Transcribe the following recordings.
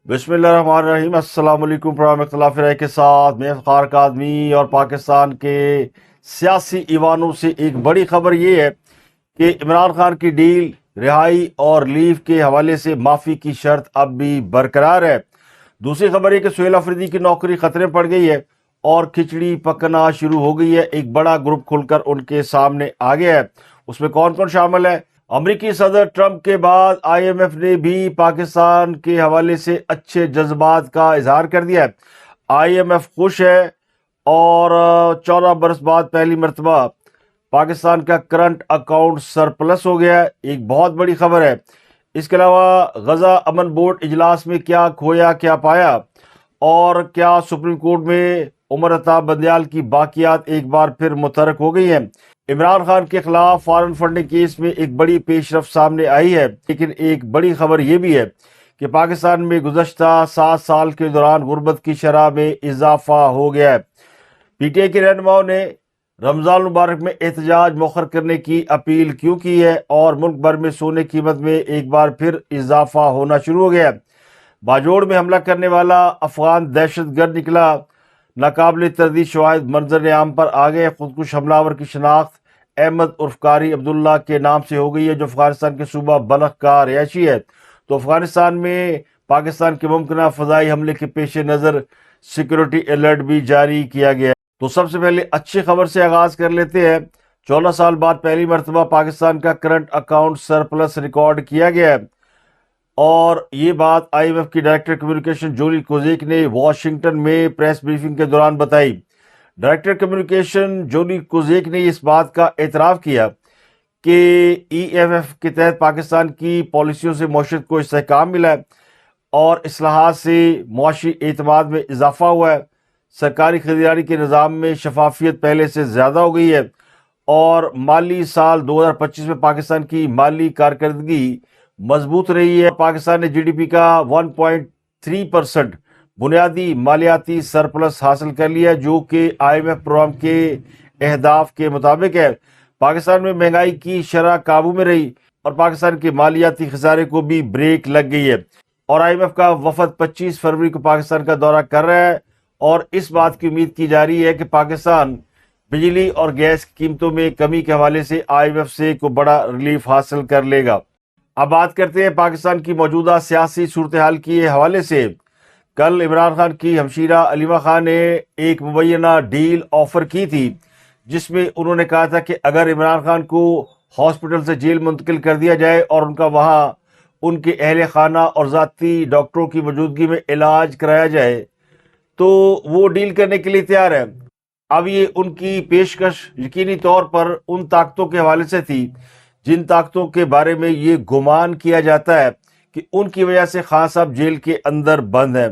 بسم اللہ الرحمن الرحیم۔ السلام علیکم۔ پروگرام اختلاف رائے کے ساتھ میں افتخار قادمی اور پاکستان کے سیاسی ایوانوں سے ایک بڑی خبر یہ ہے کہ عمران خان کی ڈیل رہائی اور لیو کے حوالے سے معافی کی شرط اب بھی برقرار ہے۔ دوسری خبر یہ کہ سہیل آفریدی کی نوکری خطرے پڑ گئی ہے اور کھچڑی پکنا شروع ہو گئی ہے۔ ایک بڑا گروپ کھل کر ان کے سامنے آ گیا ہے۔ اس میں کون کون شامل ہے؟ امریکی صدر ٹرمپ کے بعد آئی ایم ایف نے بھی پاکستان کے حوالے سے اچھے جذبات کا اظہار کر دیا ہے۔ آئی ایم ایف خوش ہے اور 14 برس بعد پہلی مرتبہ پاکستان کا کرنٹ اکاؤنٹ سرپلس ہو گیا ہے۔ ایک بہت بڑی خبر ہے۔ اس کے علاوہ غزہ امن بورڈ اجلاس میں کیا کھویا کیا پایا، اور کیا سپریم کورٹ میں عمر عطا بندیال کی باقیات ایک بار پھر متحرک ہو گئی ہیں۔ عمران خان کے خلاف فارن فنڈنگ کیس میں ایک بڑی پیش رفت سامنے آئی ہے، لیکن ایک بڑی خبر یہ بھی ہے کہ پاکستان میں گزشتہ 7 سال کے دوران غربت کی شرح میں اضافہ ہو گیا ہے۔ پی ٹی آئی کے رہنماؤں نے رمضان المبارک میں احتجاج مؤخر کرنے کی اپیل کیوں کی ہے، اور ملک بھر میں سونے کی قیمت میں ایک بار پھر اضافہ ہونا شروع ہو گیا ہے۔ باجوڑ میں حملہ کرنے والا افغان دہشت گرد نکلا۔ ناقابل تردید شواہد منظر عام پر آ گئے۔ خودکش حملہ آور کی شناخت احمد عرف قاری عبداللہ کے نام سے ہو گئی ہے، جو افغانستان کے صوبہ بلخ کا رہائشی ہے۔ تو افغانستان میں پاکستان کے ممکنہ فضائی حملے کے پیش نظر سیکورٹی الرٹ بھی جاری کیا گیا ہے۔ تو سب سے پہلے اچھی خبر سے آغاز کر لیتے ہیں۔ 14 سال بعد پہلی مرتبہ پاکستان کا کرنٹ اکاؤنٹ سرپلس ریکارڈ کیا گیا ہے، اور یہ بات آئی ایم ایف کی ڈائریکٹر کمیونیکیشن جولی کوزیک نے واشنگٹن میں پریس بریفنگ کے دوران بتائی۔ ڈائریکٹر کمیونیکیشن جولی کوزیک نے اس بات کا اعتراف کیا کہ ای ایف ایف کے تحت پاکستان کی پالیسیوں سے معیشت کو استحکام ملا ہے اور اصلاحات سے معاشی اعتماد میں اضافہ ہوا ہے۔ سرکاری خریداری کے نظام میں شفافیت پہلے سے زیادہ ہو گئی ہے، اور مالی سال 2025 میں پاکستان کی مالی کارکردگی مضبوط رہی ہے۔ پاکستان نے جی ڈی پی کا 1.3% بنیادی مالیاتی سرپلس حاصل کر لیا، جو کہ آئی ایم ایف پروگرام کے اہداف کے مطابق ہے۔ پاکستان میں مہنگائی کی شرح قابو میں رہی، اور پاکستان کے مالیاتی خسارے کو بھی بریک لگ گئی ہے۔ اور آئی ایم ایف کا وفد 25 فروری کو پاکستان کا دورہ کر رہا ہے، اور اس بات کی امید کی جا رہی ہے کہ پاکستان بجلی اور گیس کی قیمتوں میں کمی کے حوالے سے آئی ایم ایف سے کوئی بڑا ریلیف حاصل کر لے گا۔ اب بات کرتے ہیں پاکستان کی موجودہ سیاسی صورتحال کے حوالے سے۔ کل عمران خان کی ہمشیرہ علیمہ خان نے ایک مبینہ ڈیل آفر کی تھی، جس میں انہوں نے کہا تھا کہ اگر عمران خان کو ہاسپٹل سے جیل منتقل کر دیا جائے اور ان کا وہاں ان کے اہل خانہ اور ذاتی ڈاکٹروں کی موجودگی میں علاج کرایا جائے تو وہ ڈیل کرنے کے لیے تیار ہے۔ اب یہ ان کی پیشکش یقینی طور پر ان طاقتوں کے حوالے سے تھی جن طاقتوں کے بارے میں یہ گمان کیا جاتا ہے کہ ان کی وجہ سے خان صاحب جیل کے اندر بند ہیں،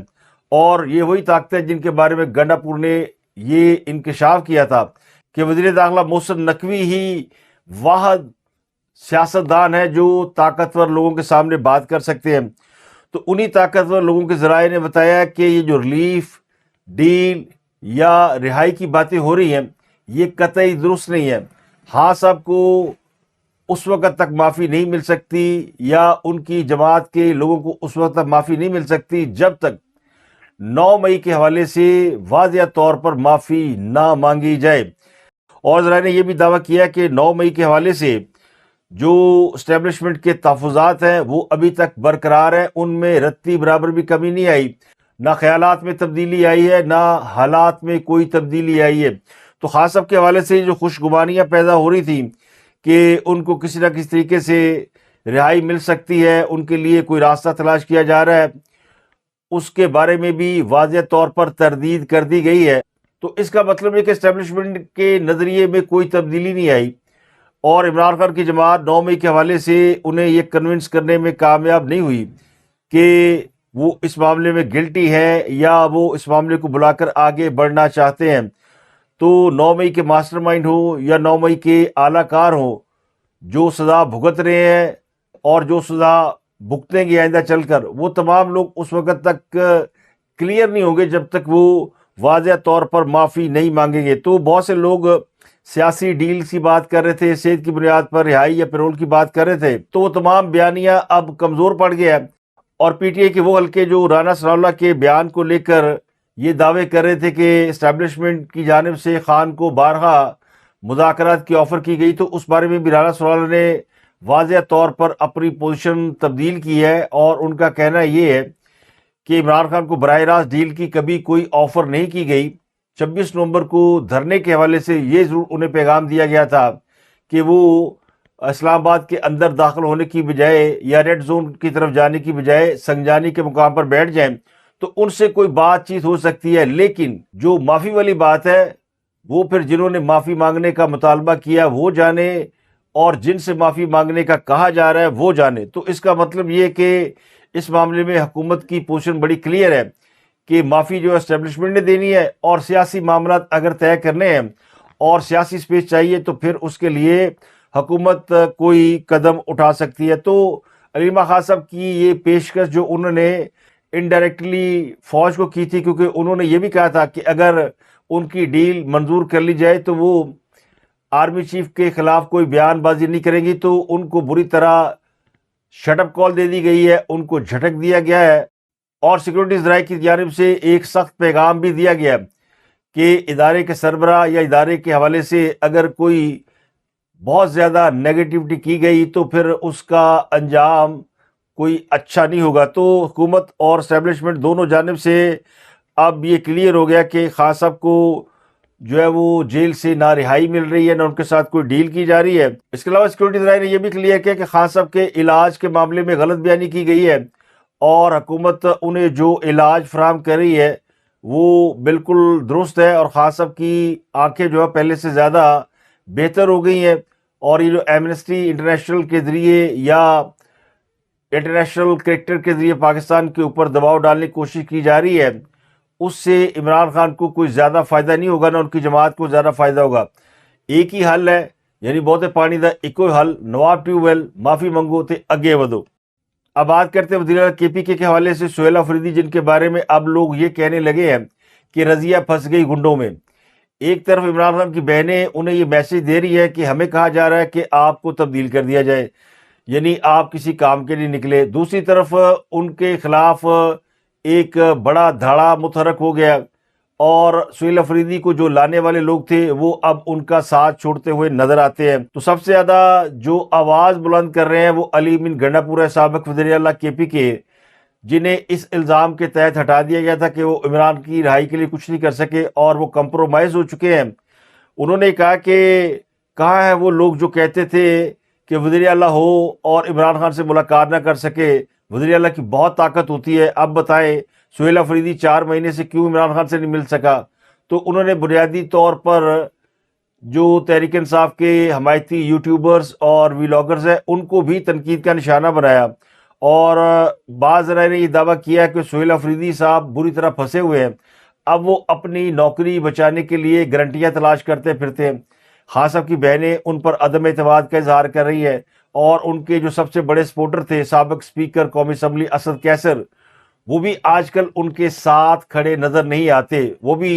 اور یہ وہی طاقتیں جن کے بارے میں گنڈا پور نے یہ انکشاف کیا تھا کہ وزیر داخلہ محسن نقوی ہی واحد سیاستدان ہے جو طاقتور لوگوں کے سامنے بات کر سکتے ہیں۔ تو انہی طاقتور لوگوں کے ذرائع نے بتایا کہ یہ جو ریلیف ڈیل یا رہائی کی باتیں ہو رہی ہیں، یہ قطعی درست نہیں ہے۔ ہاں صاحب کو اس وقت تک معافی نہیں مل سکتی، یا ان کی جماعت کے لوگوں کو اس وقت تک معافی نہیں مل سکتی جب تک 9 مئی کے حوالے سے واضح طور پر معافی نہ مانگی جائے۔ اور ذرائع نے یہ بھی دعویٰ کیا کہ 9 مئی کے حوالے سے جو اسٹیبلشمنٹ کے تحفظات ہیں وہ ابھی تک برقرار ہیں، ان میں رتی برابر بھی کمی نہیں آئی، نہ خیالات میں تبدیلی آئی ہے، نہ حالات میں کوئی تبدیلی آئی ہے۔ تو خاص صاحب کے حوالے سے جو خوشگمانیاں پیدا ہو رہی تھیں کہ ان کو کسی نہ کسی طریقے سے رہائی مل سکتی ہے، ان کے لیے کوئی راستہ تلاش کیا جا رہا ہے، اس کے بارے میں بھی واضح طور پر تردید کر دی گئی ہے۔ تو اس کا مطلب ہے کہ اسٹیبلشمنٹ کے نظریے میں کوئی تبدیلی نہیں آئی، اور عمران خان کی جماعت 9 مئی کے حوالے سے انہیں یہ کنونس کرنے میں کامیاب نہیں ہوئی کہ وہ اس معاملے میں گلٹی ہے یا وہ اس معاملے کو بلا کر آگے بڑھنا چاہتے ہیں۔ تو 9 مئی کے ماسٹر مائنڈ ہوں یا 9 مئی کے اعلیٰ کار ہوں جو سزا بھگت رہے ہیں اور جو سزا بھگتیں گے آئندہ چل کر، وہ تمام لوگ اس وقت تک کلیئر نہیں ہوں گے جب تک وہ واضح طور پر معافی نہیں مانگیں گے۔ تو بہت سے لوگ سیاسی ڈیل کی بات کر رہے تھے، صحت کی بنیاد پر رہائی یا پیرول کی بات کر رہے تھے، تو وہ تمام بیانیہ اب کمزور پڑ گیا ہے، اور پی ٹی آئی کے وہ حلقے جو رانا ثناء اللہ کے بیان کو لے کر یہ دعوے کر رہے تھے کہ اسٹیبلشمنٹ کی جانب سے خان کو بارہا مذاکرات کی آفر کی گئی، تو اس بارے میں بھی رانا ثناء اللہ نے واضح طور پر اپنی پوزیشن تبدیل کی ہے، اور ان کا کہنا یہ ہے کہ عمران خان کو براہ راست ڈیل کی کبھی کوئی آفر نہیں کی گئی۔ 26 نومبر کو دھرنے کے حوالے سے یہ ضرور انہیں پیغام دیا گیا تھا کہ وہ اسلام آباد کے اندر داخل ہونے کی بجائے یا ریڈ زون کی طرف جانے کی بجائے سنجانی کے مقام پر بیٹھ جائیں تو ان سے کوئی بات چیت ہو سکتی ہے، لیکن جو معافی والی بات ہے وہ پھر جنہوں نے معافی مانگنے کا مطالبہ کیا وہ جانے، اور جن سے معافی مانگنے کا کہا جا رہا ہے وہ جانے۔ تو اس کا مطلب یہ کہ اس معاملے میں حکومت کی پوزیشن بڑی کلیئر ہے کہ معافی جو اسٹیبلشمنٹ نے دینی ہے، اور سیاسی معاملات اگر طے کرنے ہیں اور سیاسی سپیس چاہیے تو پھر اس کے لیے حکومت کوئی قدم اٹھا سکتی ہے۔ تو علیمہ خان صاحب کی یہ پیشکش جو انہوں نے انڈائریکٹلی فوج کو کی تھی، کیونکہ انہوں نے یہ بھی کہا تھا کہ اگر ان کی ڈیل منظور کر لی جائے تو وہ آرمی چیف کے خلاف کوئی بیان بازی نہیں کریں گی، تو ان کو بری طرح شٹ اپ کال دے دی گئی ہے، ان کو جھٹک دیا گیا ہے، اور سیکورٹی ذرائع کی جانب سے ایک سخت پیغام بھی دیا گیا کہ ادارے کے سربراہ یا ادارے کے حوالے سے اگر کوئی بہت زیادہ نیگیٹیوٹی کی گئی تو پھر اس کا انجام کوئی اچھا نہیں ہوگا۔ تو حکومت اور اسٹیبلشمنٹ دونوں جانب سے اب یہ کلیئر ہو گیا کہ خان صاحب کو جو ہے وہ جیل سے نہ رہائی مل رہی ہے، نہ ان کے ساتھ کوئی ڈیل کی جا رہی ہے۔ اس کے علاوہ سیکورٹی ذرائع نے یہ بھی کلیئر کیا کہ خان صاحب کے علاج کے معاملے میں غلط بیانی کی گئی ہے، اور حکومت انہیں جو علاج فراہم کر رہی ہے وہ بالکل درست ہے، اور خان صاحب کی آنکھیں جو ہے پہلے سے زیادہ بہتر ہو گئی ہیں، اور یہ جو ایمنسٹی انٹرنیشنل کے ذریعے یا انٹرنیشنل کریکٹر کے ذریعے پاکستان کے اوپر دباؤ ڈالنے کی کوشش کی جا رہی ہے، اس سے عمران خان کو کوئی زیادہ فائدہ نہیں ہوگا، نہ ان کی جماعت کو زیادہ فائدہ ہوگا۔ ایک ہی حل ہے، یعنی بہتے پانی دا ایکو حل، نواب ٹیوب ویل معافی منگو تے اگے ودو۔ اب بات کرتے ہیں وزیر اعلیٰ کے پی کے حوالے سے سہیل آفریدی، جن کے بارے میں اب لوگ یہ کہنے لگے ہیں کہ رضیہ پھنس گئی گنڈوں میں۔ ایک طرف عمران خان کی بہنیں انہیں یہ میسج دے رہی ہے کہ ہمیں کہا جا رہا ہے کہ آپ کو تبدیل کر دیا جائے، یعنی آپ کسی کام کے لیے نکلے۔ دوسری طرف ان کے خلاف ایک بڑا دھاڑا متحرک ہو گیا، اور سہیل آفریدی کو جو لانے والے لوگ تھے وہ اب ان کا ساتھ چھوڑتے ہوئے نظر آتے ہیں۔ تو سب سے زیادہ جو آواز بلند کر رہے ہیں وہ علی امین گنڈا پور ہے، سابق وزیر اعلیٰ کے پی کے، جنہیں اس الزام کے تحت ہٹا دیا گیا تھا کہ وہ عمران کی رہائی کے لیے کچھ نہیں کر سکے اور وہ کمپرومائز ہو چکے ہیں۔ انہوں نے کہا کہ کہاں ہیں وہ لوگ جو کہتے تھے کہ وزیر اعلیٰ ہو اور عمران خان سے ملاقات نہ کر سکے، وزیر اعلیٰ کی بہت طاقت ہوتی ہے، اب بتائیں سہیل آفریدی 4 مہینے سے کیوں عمران خان سے نہیں مل سکا۔ تو انہوں نے بنیادی طور پر جو تحریک انصاف کے حمایتی یوٹیوبرز اور ویلاگرز ہیں ان کو بھی تنقید کا نشانہ بنایا، اور بعض ذرائع نے یہ دعویٰ کیا کہ سہیل آفریدی صاحب بری طرح پھنسے ہوئے ہیں، اب وہ اپنی نوکری بچانے کے لیے گارنٹیاں تلاش کرتے پھرتے ہیں۔ خان صاحب کی بہنیں ان پر عدم اعتماد کا اظہار کر رہی ہے، اور ان کے جو سب سے بڑے سپورٹر تھے سابق سپیکر قومی اسمبلی اسد کیسر، وہ بھی آج کل ان کے ساتھ کھڑے نظر نہیں آتے، وہ بھی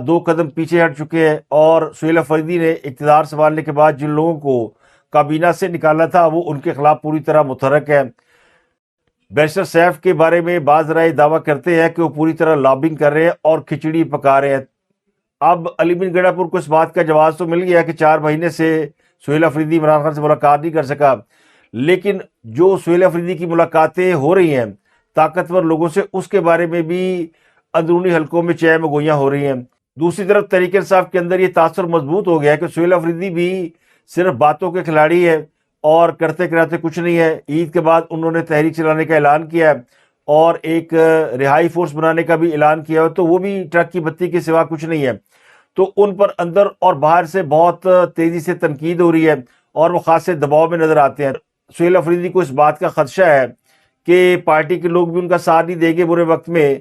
2 قدم پیچھے ہٹ چکے ہیں۔ اور سہیل آفریدی نے اقتدار سنبھالنے کے بعد جن لوگوں کو کابینہ سے نکالا تھا وہ ان کے خلاف پوری طرح متحرک ہے۔ بیرسٹر سیف کے بارے میں بعض رائے دعویٰ کرتے ہیں کہ وہ پوری طرح لابنگ کر رہے ہیں اور کھچڑی پکا رہے ہیں۔ اب علی بن گنڈا پور کو اس بات کا جواز تو مل گیا کہ 4 مہینے سے سہیل آفریدی عمران خان سے ملاقات نہیں کر سکا، لیکن جو سہیل آفریدی کی ملاقاتیں ہو رہی ہیں طاقتور لوگوں سے، اس کے بارے میں بھی اندرونی حلقوں میں چہ مگوئیاں ہو رہی ہیں۔ دوسری طرف تحریک انصاف کے اندر یہ تاثر مضبوط ہو گیا ہے کہ سہیل آفریدی بھی صرف باتوں کے کھلاڑی ہے اور کرتے کراتے کچھ نہیں ہے۔ عید کے بعد انہوں نے تحریک چلانے کا اعلان کیا ہے اور ایک رہائی فورس بنانے کا بھی اعلان کیا ہے، تو وہ بھی ٹرک کی بتی کے سوا کچھ نہیں ہے۔ تو ان پر اندر اور باہر سے بہت تیزی سے تنقید ہو رہی ہے اور وہ خاصے دباؤ میں نظر آتے ہیں۔ سہیل آفریدی کو اس بات کا خدشہ ہے کہ پارٹی کے لوگ بھی ان کا ساتھ نہیں دیں گے برے وقت میں،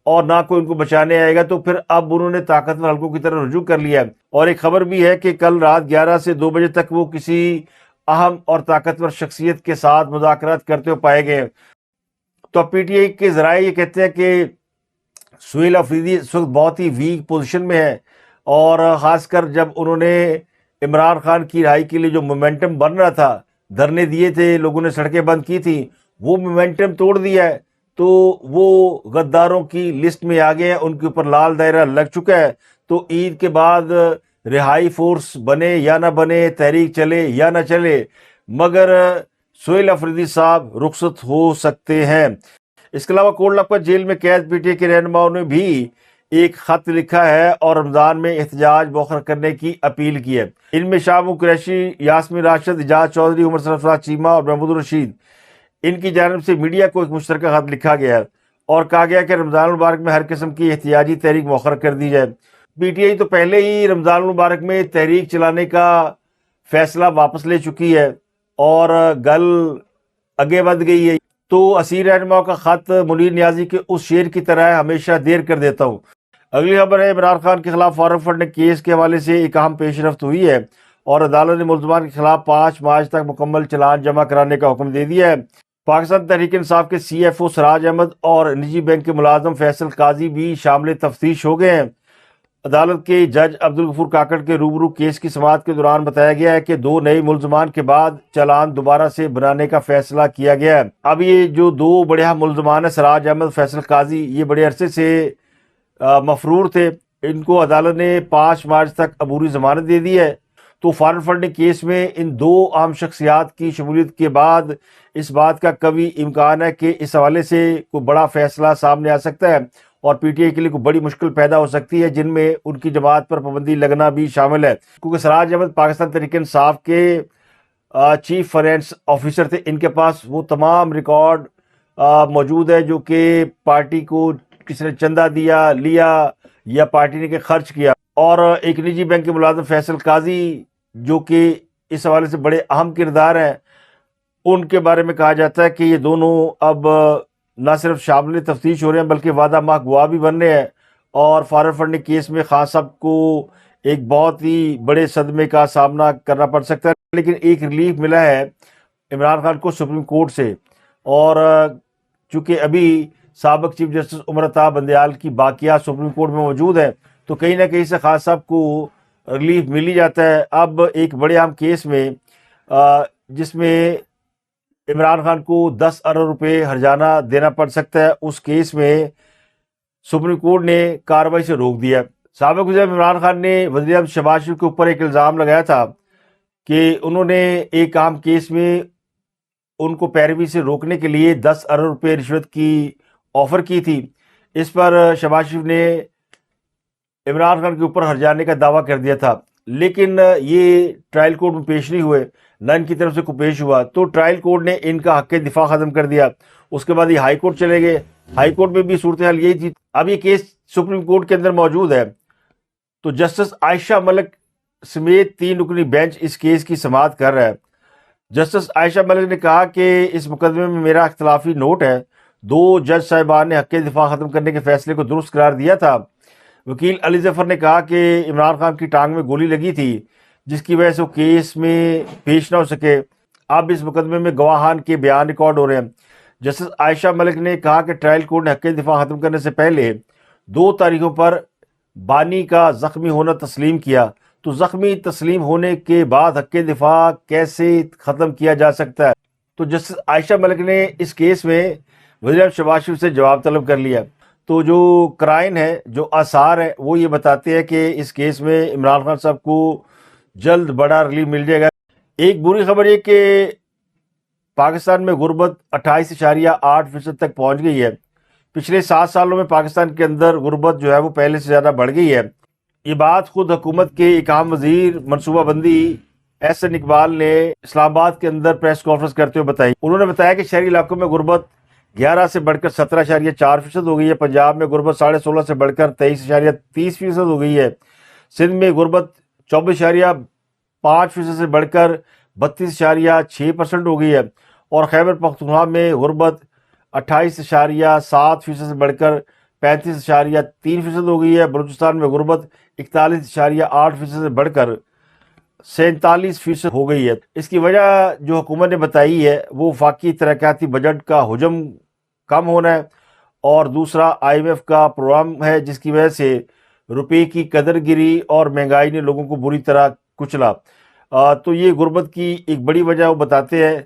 اور نہ کوئی ان کو بچانے آئے گا، تو پھر اب انہوں نے طاقتور حلقوں کی طرف رجوع کر لیا ہے۔ اور ایک خبر بھی ہے کہ کل رات 11 سے 2 بجے تک وہ کسی اہم اور طاقتور شخصیت کے ساتھ مذاکرات کرتے ہوئے پائے گئے۔ تو پی ٹی آئی کے ذرائع یہ کہتے ہیں کہ سہیل آفریدی اس وقت بہت ہی ویک پوزیشن میں ہے، اور خاص کر جب انہوں نے عمران خان کی رہائی کے لیے جو مومنٹم بن رہا تھا، دھرنے دیے تھے، لوگوں نے سڑکیں بند کی تھیں، وہ مومنٹم توڑ دیا ہے، تو وہ غداروں کی لسٹ میں آ گئے ہیں، ان کے اوپر لال دائرہ لگ چکا ہے۔ تو عید کے بعد رہائی فورس بنے یا نہ بنے، تحریک چلے یا نہ چلے، مگر سہیل افریدی صاحب رخصت ہو سکتے ہیں۔ اس کے علاوہ کوٹ لکھپت جیل میں قید پی ٹی آئی کے رہنماؤں نے بھی ایک خط لکھا ہے اور رمضان میں احتجاج مؤخر کرنے کی اپیل کی ہے۔ ان میں شاہ قریشی، یاسمین راشد، اعجاز چودھری، عمر سرفراز چیمہ اور محمود الرشید، ان کی جانب سے میڈیا کو ایک مشترکہ خط لکھا گیا ہے اور کہا گیا کہ رمضان المبارک میں ہر قسم کی احتجاجی تحریک مؤخر کر دی جائے۔ پی ٹی آئی تو پہلے ہی رمضان المبارک میں تحریک چلانے کا فیصلہ واپس لے چکی ہے اور گل آگے بڑھ گئی ہے۔ تو اسیر رہنماؤں کا خط منیر نیازی کے اس شعر کی طرح ہے، ہمیشہ دیر کر دیتا ہوں۔ اگلی خبر ہے، عمران خان کے خلاف فارورڈ فنڈنگ کیس کے حوالے سے ایک اہم پیش رفت ہوئی ہے اور عدالت نے ملزمان کے خلاف 5 مارچ تک مکمل چلان جمع کرانے کا حکم دے دیا ہے۔ پاکستان تحریک انصاف کے سی ایف او سراج احمد اور نجی بینک کے ملازم فیصل قاضی بھی شامل تفتیش ہو گئے ہیں۔ عدالت کے جج عبدالغفور کاکڑ کے روبرو کیس کی سماعت کے دوران بتایا گیا ہے کہ 2 نئے ملزمان کے بعد چالان دوبارہ سے بنانے کا فیصلہ کیا گیا ہے۔ اب یہ جو 2 بڑے اہم ملزمان ہیں، سراج احمد، فیصل قاضی، یہ بڑے عرصے سے مفرور تھے۔ ان کو عدالت نے 5 مارچ تک عبوری ضمانت دے دی ہے۔ تو فارورڈ فنڈنگ کیس میں ان 2 اہم شخصیات کی شمولیت کے بعد اس بات کا قوی امکان ہے کہ اس حوالے سے کوئی بڑا فیصلہ سامنے آ سکتا ہے اور پی ٹی آئی کے لیے کوئی بڑی مشکل پیدا ہو سکتی ہے، جن میں ان کی جماعت پر پابندی لگنا بھی شامل ہے، کیونکہ سراج احمد پاکستان تحریک انصاف کے چیف فائنانس آفیسر تھے۔ ان کے پاس وہ تمام ریکارڈ موجود ہے جو کہ پارٹی کو کسی نے چندہ دیا، لیا یا پارٹی نے خرچ کیا۔ اور ایک نجی بینک کے ملازم فیصل قاضی جو کہ اس حوالے سے بڑے اہم کردار ہیں، ان کے بارے میں کہا جاتا ہے کہ یہ دونوں اب نہ صرف شامل تفتیش ہو رہے ہیں بلکہ وعدہ ماہ گواہ بھی بن رہے ہیں، اور فارورڈ فنڈنگ کیس میں خان صاحب کو ایک بہت ہی بڑے صدمے کا سامنا کرنا پڑ سکتا ہے۔ لیکن ایک ریلیف ملا ہے عمران خان کو سپریم کورٹ سے، اور چونکہ ابھی سابق چیف جسٹس عمر عطا بندیال کی باقیات سپریم کورٹ میں موجود ہے، تو کہیں نہ کہیں سے خان صاحب کو ریلیف مل ہی جاتا ہے۔ اب ایک بڑے اہم کیس میں جس میں عمران خان کو 10 ارب روپے ہرجانہ دینا پڑ سکتا ہے، اس کیس میں سپریم کورٹ نے کارروائی سے روک دیا۔ سابق وزیر عمران خان نے وزیر اعظم شہباز شریف کے اوپر ایک الزام لگایا تھا کہ انہوں نے ایک اہم کیس میں ان کو پیروی سے روکنے کے لیے 10 ارب روپے رشوت کی آفر کی تھی۔ اس پر شہباز شریف نے عمران خان کے اوپر ہرجانے کا دعویٰ کر دیا تھا، لیکن یہ ٹرائل کورٹ میں پیش نہیں ہوئے، نہ ان کی طرف سے کوئی پیش ہوا، تو ٹرائل کورٹ نے ان کا حق دفاع ختم کر دیا۔ اس کے بعد یہ ہائی کورٹ چلے گئے، ہائی کورٹ میں بھی صورتحال یہی تھی۔ اب یہ کیس سپریم کورٹ کے اندر موجود ہے، تو جسٹس عائشہ ملک سمیت 3 رکنی بینچ اس کیس کی سماعت کر رہا ہے۔ جسٹس عائشہ ملک نے کہا کہ اس مقدمے میں میرا اختلافی نوٹ ہے۔ 2 جج صاحبان نے حق دفاع ختم کرنے کے فیصلے کو درست قرار دیا تھا۔ وکیل علی ظفر نے کہا کہ عمران خان کی ٹانگ میں گولی لگی تھی، جس کی وجہ سے وہ کیس میں پیش نہ ہو سکے۔ اب اس مقدمے میں گواہان کے بیان ریکارڈ ہو رہے ہیں۔ جسٹس عائشہ ملک نے کہا کہ ٹرائل کورٹ نے حق دفاع ختم کرنے سے پہلے 2 تاریخوں پر بانی کا زخمی ہونا تسلیم کیا، تو زخمی تسلیم ہونے کے بعد حق دفاع کیسے ختم کیا جا سکتا ہے؟ تو جسٹس عائشہ ملک نے اس کیس میں وزیر اعظم شہباز شریف سے جواب طلب کر لیا۔ تو جو کرائن ہے، جو آثار ہے، وہ یہ بتاتے ہیں کہ اس کیس میں عمران خان صاحب کو جلد بڑا ریلیف مل جائے گا۔ ایک بری خبر یہ کہ پاکستان میں غربت 28.8% تک پہنچ گئی ہے۔ پچھلے 7 سالوں میں پاکستان کے اندر غربت جو ہے وہ پہلے سے زیادہ بڑھ گئی ہے۔ یہ بات خود حکومت کے ایک اہم وزیر منصوبہ بندی احسن اقبال نے اسلام آباد کے اندر پریس کانفرنس کرتے ہوئے بتائی۔ انہوں نے بتایا کہ شہری علاقوں میں غربت 11 سے بڑھ کر 17.4% ہو گئی ہے۔ پنجاب میں غربت 16.5 سے بڑھ کر 23.30% ہو گئی ہے۔ سندھ میں غربت 24.5% سے بڑھ کر 32.6% ہو گئی ہے، اور خیبر پختونخوا میں غربت 28.7% سے بڑھ کر 35.3% ہو گئی ہے۔ بلوچستان میں غربت 41.8% سے بڑھ کر 47% ہو گئی ہے۔ اس کی وجہ جو حکومت نے بتائی ہے وہ وفاقی ترقیاتی بجٹ کا حجم کم ہونا ہے، اور دوسرا IMF کا پروگرام ہے، جس کی وجہ سے روپے کی قدر گری اور مہنگائی نے لوگوں کو بری طرح کچلا۔ تو یہ غربت کی ایک بڑی وجہ وہ بتاتے ہیں۔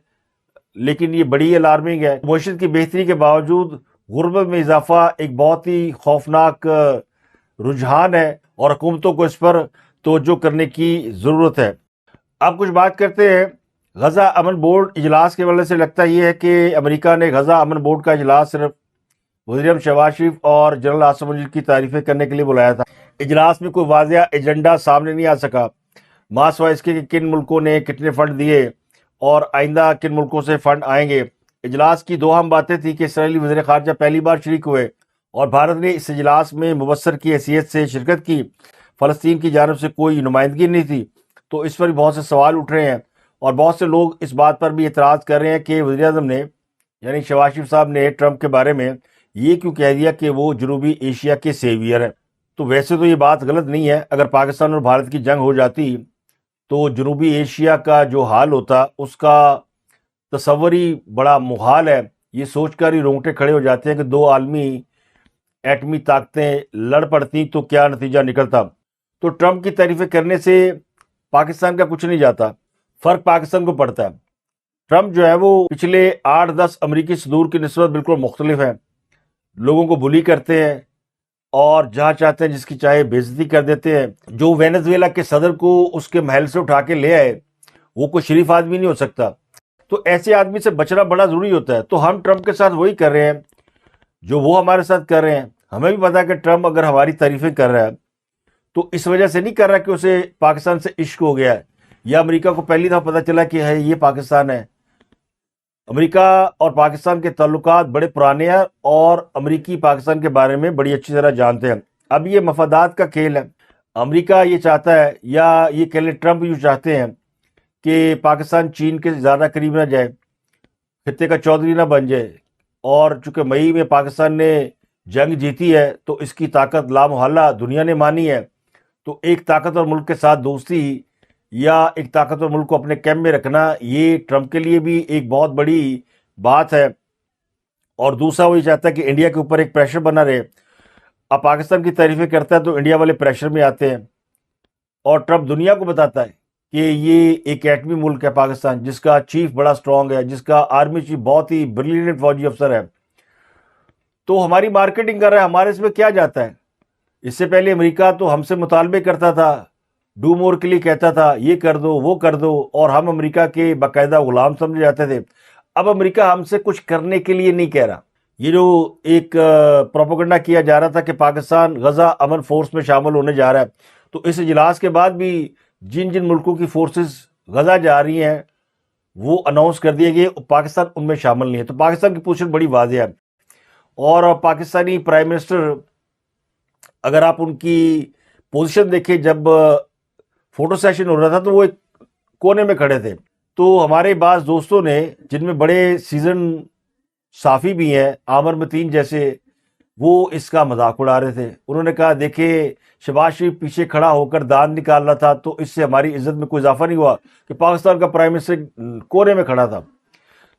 لیکن یہ بڑی الارمنگ ہے۔ معیشت کی بہتری کے باوجود غربت میں اضافہ ایک بہت ہی خوفناک رجحان ہے اور حکومتوں کو اس پر توجہ کرنے کی ضرورت ہے۔ اب کچھ بات کرتے ہیں غزہ امن بورڈ اجلاس کے حوالے سے۔ لگتا یہ ہے کہ امریکہ نے غزہ امن بورڈ کا اجلاس صرف وزیر اعظم شہباز شریف اور جنرل عاصم منیر کی تعریفیں کرنے کے لیے بلایا تھا۔ اجلاس میں کوئی واضح ایجنڈا سامنے نہیں آ سکا، ماں سوائے اس کے کہ کن ملکوں نے کتنے فنڈ دیے اور آئندہ کن ملکوں سے فنڈ آئیں گے۔ اجلاس کی دو اہم باتیں تھیں کہ اسرائیلی وزیر خارجہ پہلی بار شریک ہوئے اور بھارت نے اس اجلاس میں مبصر کی حیثیت سے شرکت کی۔ فلسطین کی جانب سے کوئی نمائندگی نہیں تھی، تو اس پر بہت سے سوال اٹھ رہے ہیں اور بہت سے لوگ اس بات پر بھی اعتراض کر رہے ہیں کہ وزیر اعظم نے یعنی شہباز شریف صاحب نے ٹرمپ کے بارے میں یہ کیوں کہہ دیا کہ وہ جنوبی ایشیا کے سیویئر ہیں۔ تو ویسے تو یہ بات غلط نہیں ہے، اگر پاکستان اور بھارت کی جنگ ہو جاتی تو جنوبی ایشیا کا جو حال ہوتا اس کا تصور ہی بڑا محال ہے۔ یہ سوچ کر ہی رونگٹے کھڑے ہو جاتے ہیں کہ دو عالمی ایٹمی طاقتیں لڑ پڑتی تو کیا نتیجہ نکلتا۔ تو ٹرمپ کی تعریفیں کرنے سے پاکستان کا کچھ نہیں جاتا، فرق پاکستان کو پڑتا ہے۔ ٹرمپ جو ہے وہ پچھلے 8-10 امریکی صدور کی نسبت بالکل مختلف ہیں، لوگوں کو بلی کرتے ہیں اور جہاں چاہتے ہیں جس کی چاہے بے عزتی کر دیتے ہیں۔ جو وینزویلا کے صدر کو اس کے محل سے اٹھا کے لے آئے وہ کوئی شریف آدمی نہیں ہو سکتا، تو ایسے آدمی سے بچنا بڑا ضروری ہوتا ہے۔ تو ہم ٹرمپ کے ساتھ وہی کر رہے ہیں جو وہ ہمارے ساتھ کر رہے ہیں۔ ہمیں بھی پتا ہے کہ ٹرمپ اگر ہماری تعریفیں کر رہا ہے تو اس وجہ سے نہیں کر رہا کہ اسے پاکستان سے عشق ہو گیا ہے یا امریکہ کو پہلی دفعہ پتہ چلا کہ ہے یہ پاکستان ہے۔ امریکہ اور پاکستان کے تعلقات بڑے پرانے ہیں اور امریکی پاکستان کے بارے میں بڑی اچھی طرح جانتے ہیں۔ اب یہ مفادات کا کھیل ہے۔ امریکہ یہ چاہتا ہے یا یہ کہہ لیں ٹرمپ یوں چاہتے ہیں کہ پاکستان چین کے زیادہ قریب نہ جائے، خطے کا چودھری نہ بن جائے، اور چونکہ مئی میں پاکستان نے جنگ جیتی ہے تو اس کی طاقت لامحالہ دنیا نے مانی ہے، تو ایک طاقتور ملک کے ساتھ دوستی یا ایک طاقتور ملک کو اپنے کیمپ میں رکھنا یہ ٹرمپ کے لیے بھی ایک بہت بڑی بات ہے۔ اور دوسرا وہ یہ چاہتا ہے کہ انڈیا کے اوپر ایک پریشر بنا رہے۔ اب پاکستان کی تعریفیں کرتا ہے تو انڈیا والے پریشر میں آتے ہیں اور ٹرمپ دنیا کو بتاتا ہے کہ یہ ایک ایٹمی ملک ہے پاکستان، جس کا چیف بڑا سٹرونگ ہے، جس کا آرمی چیف بہت ہی بریلینٹ فوجی افسر ہے۔ تو ہماری مارکیٹنگ کر رہا ہے، ہمارے اس میں کیا جاتا ہے؟ اس سے پہلے امریکہ تو ہم سے مطالبے کرتا تھا، ڈو مور کے لیے کہتا تھا یہ کر دو وہ کر دو، اور ہم امریکہ کے باقاعدہ غلام سمجھے جاتے تھے۔ اب امریکہ ہم سے کچھ کرنے کے لیے نہیں کہہ رہا۔ یہ جو ایک پروپیگنڈا کیا جا رہا تھا کہ پاکستان غزہ امن فورس میں شامل ہونے جا رہا ہے، تو اس اجلاس کے بعد بھی جن جن ملکوں کی فورسز غزہ جا رہی ہیں وہ اناؤنس کر دیے گئے، پاکستان ان میں شامل نہیں ہے۔ تو پاکستان کی پوزیشن بڑی واضح ہے، اور پاکستانی پرائم منسٹر اگر آپ ان کی پوزیشن دیکھیں، جب فوٹو سیشن ہو رہا تھا تو وہ ایک کونے میں کھڑے تھے۔ تو ہمارے بعض دوستوں نے جن میں بڑے سیزن صحافی بھی ہیں، عامر متین جیسے، وہ اس کا مذاق اڑا رہے تھے۔ انہوں نے کہا دیکھیں شہباز شریف پیچھے کھڑا ہو کر دان نکال رہا تھا تو اس سے ہماری عزت میں کوئی اضافہ نہیں ہوا کہ پاکستان کا پرائم منسٹر کونے میں کھڑا تھا۔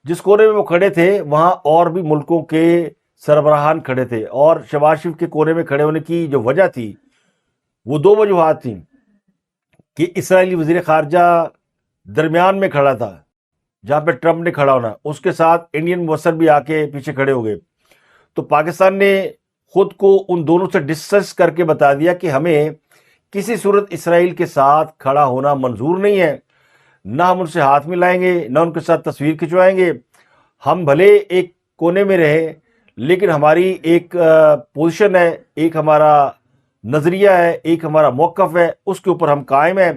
جس کونے میں وہ کھڑے تھے وہاں اور بھی ملکوں کے سربراہان کھڑے تھے، اور شہباز شریف کے کونے میں کھڑے ہونے کی جو وجہ تھی وہ دو وجوہات تھیں کہ اسرائیلی وزیر خارجہ درمیان میں کھڑا تھا جہاں پہ ٹرمپ نے کھڑا ہونا، اس کے ساتھ انڈین مبصر بھی آ کے پیچھے کھڑے ہو گئے۔ تو پاکستان نے خود کو ان دونوں سے ڈسکس کر کے بتا دیا کہ ہمیں کسی صورت اسرائیل کے ساتھ کھڑا ہونا منظور نہیں ہے، نہ ہم ان سے ہاتھ ملائیں گے، نہ ان کے ساتھ تصویر کھنچوائیں گے۔ ہم بھلے ایک کونے میں رہیں لیکن ہماری ایک پوزیشن ہے، ایک ہمارا نظریہ ہے، ایک ہمارا موقف ہے، اس کے اوپر ہم قائم ہیں،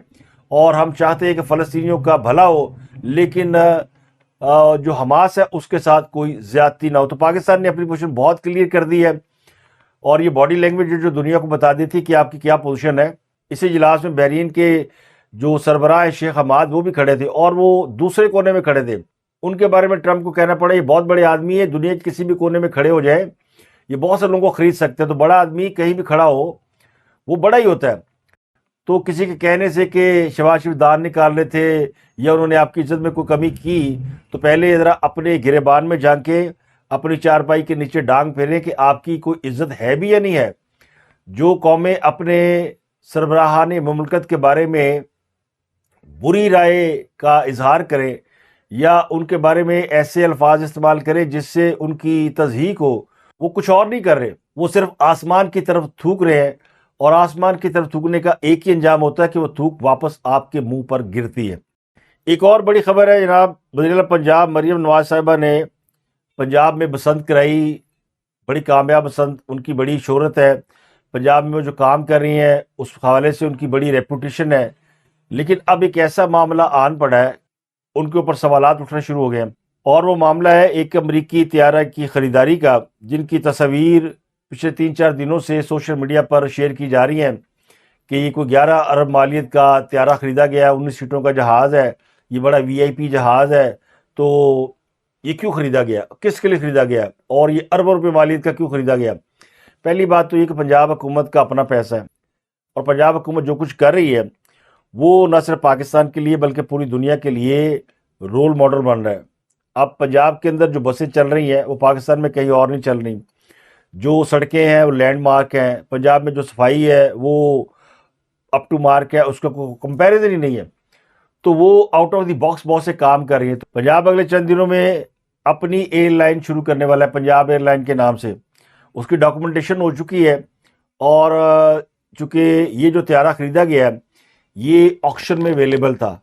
اور ہم چاہتے ہیں کہ فلسطینیوں کا بھلا ہو، لیکن جو حماس ہے اس کے ساتھ کوئی زیادتی نہ ہو۔ تو پاکستان نے اپنی پوزیشن بہت کلیئر کر دی ہے، اور یہ باڈی لینگویج جو دنیا کو بتا دی تھی کہ آپ کی کیا پوزیشن ہے۔ اس اجلاس میں بحرین کے جو سربراہ ہیں شیخ حماد وہ بھی کھڑے تھے، اور وہ دوسرے کونے میں کھڑے تھے۔ ان کے بارے میں ٹرمپ کو کہنا پڑا یہ بہت بڑے آدمی ہے، دنیا کے کسی بھی کونے میں کھڑے ہو جائے یہ بہت سے لوگوں کو خرید سکتے ہیں۔ تو بڑا آدمی کہیں بھی کھڑا ہو وہ بڑا ہی ہوتا ہے۔ تو کسی کے کہنے سے کہ شہباز شریف دان نکال رہے تھے یا انہوں نے آپ کی عزت میں کوئی کمی کی، تو پہلے ذرا اپنے گریبان میں جان کے اپنی چارپائی کے نیچے ڈانگ پھیریں کہ آپ کی کوئی عزت ہے بھی یا نہیں ہے۔ جو قومیں اپنے سربراہان مملکت کے بارے میں بری رائے کا اظہار کریں یا ان کے بارے میں ایسے الفاظ استعمال کرے جس سے ان کی تضحیک ہو. وہ کچھ اور نہیں کر رہے، وہ صرف آسمان کی طرف تھوک رہے ہیں، اور آسمان کی طرف تھوکنے کا ایک ہی انجام ہوتا ہے کہ وہ تھوک واپس آپ کے منہ پر گرتی ہے. ایک اور بڑی خبر ہے جناب، وزیر اعلیٰ پنجاب مریم نواز صاحبہ نے پنجاب میں بسنت کرائی، بڑی کامیاب بسنت، ان کی بڑی شہرت ہے پنجاب میں، وہ جو کام کر رہی ہیں اس حوالے سے ان کی بڑی ریپوٹیشن ہے. لیکن اب ایک ایسا معاملہ آن پڑا ہے، ان کے اوپر سوالات اٹھنا شروع ہو گئے ہیں، اور وہ معاملہ ہے ایک امریکی طیارہ کی خریداری کا، جن کی تصاویر پچھلے 3-4 دنوں سے سوشل میڈیا پر شیئر کی جا رہی ہیں کہ یہ کوئی 11 ارب مالیت کا طیارہ خریدا گیا ہے، 19 سیٹوں کا جہاز ہے، یہ بڑا وی آئی پی جہاز ہے. تو یہ کیوں خریدا گیا، کس کے لیے خریدا گیا، اور یہ اربوں روپے مالیت کا کیوں خریدا گیا؟ پہلی بات تو یہ کہ پنجاب حکومت کا اپنا پیسہ ہے، اور پنجاب حکومت جو کچھ کر رہی ہے وہ نہ صرف پاکستان کے لیے بلکہ پوری دنیا کے لیے رول ماڈل بن رہا ہے. اب پنجاب کے اندر جو بسیں چل رہی ہیں وہ پاکستان میں کہیں اور نہیں چل رہی، جو سڑکیں ہیں وہ لینڈ مارک ہیں، پنجاب میں جو صفائی ہے وہ اپ ٹو مارک ہے، اس کا کوئی کمپیریزن ہی نہیں ہے. تو وہ آؤٹ آف دی باکس بہت سے کام کر رہی ہے. تو پنجاب اگلے چند دنوں میں اپنی ایئر لائن شروع کرنے والا ہے، پنجاب ایئر لائن کے نام سے. اس کی ڈاکومنٹیشن ہو چکی ہے، اور چونکہ یہ جو طیارہ خریدا گیا ہے یہ آکشن میں اویلیبل تھا،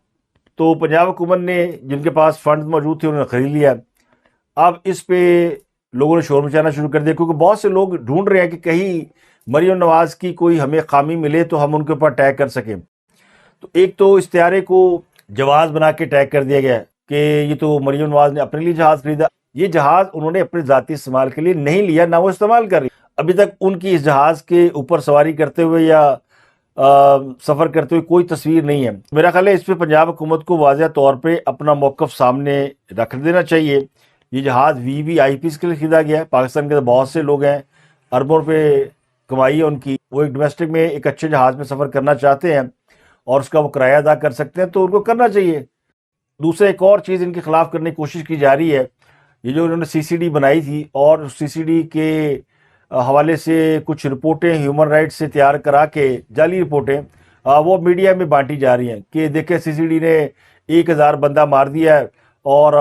تو پنجاب حکومت نے، جن کے پاس فنڈ موجود تھے، انہوں نے خرید لیا. اب اس پہ لوگوں نے شور مچانا شروع کر دیا، کیونکہ بہت سے لوگ ڈھونڈ رہے ہیں کہ کہیں مریم نواز کی کوئی ہمیں خامی ملے تو ہم ان کے اوپر اٹیک کر سکیں. تو ایک تو اس طیارے کو جواز بنا کے اٹیک کر دیا گیا کہ یہ تو مریم نواز نے اپنے لیے جہاز خریدا. یہ جہاز انہوں نے اپنے ذاتی استعمال کے لیے نہیں لیا، نہ وہ استعمال کر رہی. ابھی تک ان کی اس جہاز کے اوپر سواری کرتے ہوئے یا سفر کرتے ہوئے کوئی تصویر نہیں ہے. میرا خیال ہے اس پہ پنجاب حکومت کو واضح طور پہ اپنا موقف سامنے رکھ دینا چاہیے. یہ جہاز وی آئی پیز کے لیے خریدا گیا ہے. پاکستان کے بہت سے لوگ ہیں، اربوں روپے کمائی ہے ان کی، وہ ایک ڈومیسٹک میں ایک اچھے جہاز میں سفر کرنا چاہتے ہیں اور اس کا وہ کرایہ ادا کر سکتے ہیں، تو ان کو کرنا چاہیے. دوسرا ایک اور چیز ان کے خلاف کرنے کی کوشش کی جا رہی ہے، یہ جو انہوں نے سی سی ڈی بنائی تھی، اور سی سی ڈی کے حوالے سے کچھ رپورٹیں ہیومن رائٹس سے تیار کرا کے، جعلی رپورٹیں، وہ میڈیا میں بانٹی جا رہی ہیں کہ دیکھیں سی سی ڈی نے 1000 بندہ مار دیا ہے، اور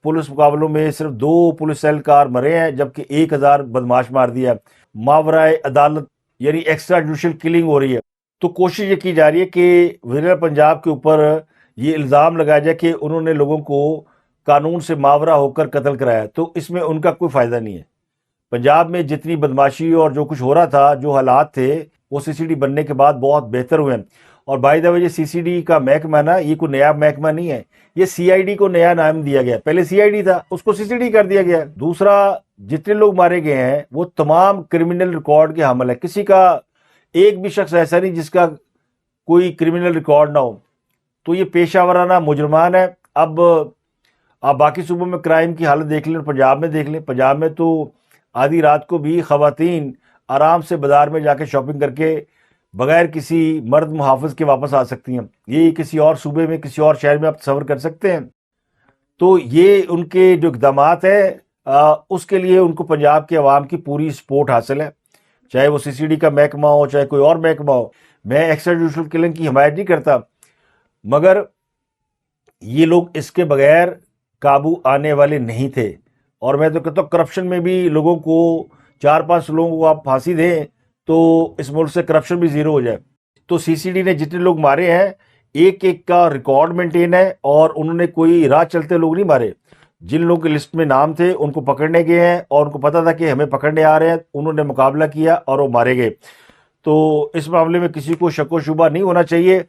پولیس مقابلوں میں صرف 2 پولیس اہلکار مرے ہیں جبکہ 1000 بدماش مار دیا. ماورائے عدالت یعنی ایکسٹرا جوڈیشل کلنگ ہو رہی ہے. تو کوشش یہ کی جا رہی ہے کہ وزیر پنجاب کے اوپر یہ الزام لگایا جائے کہ انہوں نے لوگوں کو قانون سے ماورا ہو کر قتل کرایا. تو اس میں ان کا کوئی فائدہ نہیں ہے. پنجاب میں جتنی بدماشی اور جو کچھ ہو رہا تھا، جو حالات تھے، وہ سی سی ڈی بننے کے بعد بہت بہتر ہوئے ہیں. اور بائی دا وے، یہ سی سی ڈی کا محکمہ نا، یہ کوئی نیا محکمہ نہیں ہے، یہ سی آئی ڈی کو نیا نام دیا گیا. پہلے سی آئی ڈی تھا، اس کو سی سی ڈی کر دیا گیا. دوسرا، جتنے لوگ مارے گئے ہیں وہ تمام کرمنل ریکارڈ کے حامل ہے. کسی کا ایک بھی شخص ایسا نہیں جس کا کوئی کرمنل ریکارڈ نہ ہو. تو یہ پیشہ ورانہ مجرمان ہے. اب آپ باقی صوبوں میں کرائم کی حالت دیکھ لیں، پنجاب میں دیکھ لیں. پنجاب میں تو آدھی رات کو بھی خواتین آرام سے بازار میں جا کے شاپنگ کر کے بغیر کسی مرد محافظ کے واپس آ سکتی ہیں. یہ کسی اور صوبے میں، کسی اور شہر میں آپ تصور کر سکتے ہیں؟ تو یہ ان کے جو اقدامات ہیں، اس کے لیے ان کو پنجاب کے عوام کی پوری سپورٹ حاصل ہے، چاہے وہ سی سی ڈی کا محکمہ ہو، چاہے کوئی اور محکمہ ہو. میں ایکسٹرا جوڈیشل کلنگ کی حمایت نہیں کرتا، مگر یہ لوگ اس کے بغیر قابو آنے والے نہیں تھے. اور میں تو کہتا ہوں کرپشن میں بھی لوگوں کو 4-5 لوگوں کو آپ پھانسی دیں تو اس ملک سے کرپشن بھی زیرو ہو جائے. تو سی سی ڈی نے جتنے لوگ مارے ہیں، ایک ایک کا ریکارڈ مینٹین ہے، اور انہوں نے کوئی راہ چلتے لوگ نہیں مارے. جن لوگوں کے لسٹ میں نام تھے ان کو پکڑنے گئے ہیں، اور ان کو پتا تھا کہ ہمیں پکڑنے آ رہے ہیں، انہوں نے مقابلہ کیا اور وہ مارے گئے. تو اس معاملے میں کسی کو شک و شبہ نہیں ہونا چاہیے.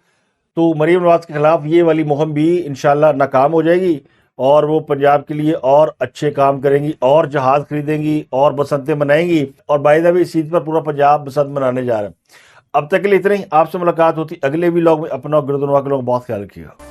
تو مریم نواز کے خلاف یہ والی مہم بھی انشاءاللہ ناکام ہو جائے گی، اور وہ پنجاب کے لیے اور اچھے کام کریں گی، اور جہاز خریدیں گی، اور بسنتیں منائیں گی. اور بائی دا وے، اس عید پر پورا پنجاب بسنت منانے جا رہا ہے. اب تک کے لیے اتنا ہی. آپ سے ملاقات ہوتی اگلے ولاگ میں. اپنا اور گردنوا کے لوگ بہت خیال رکھیے گا.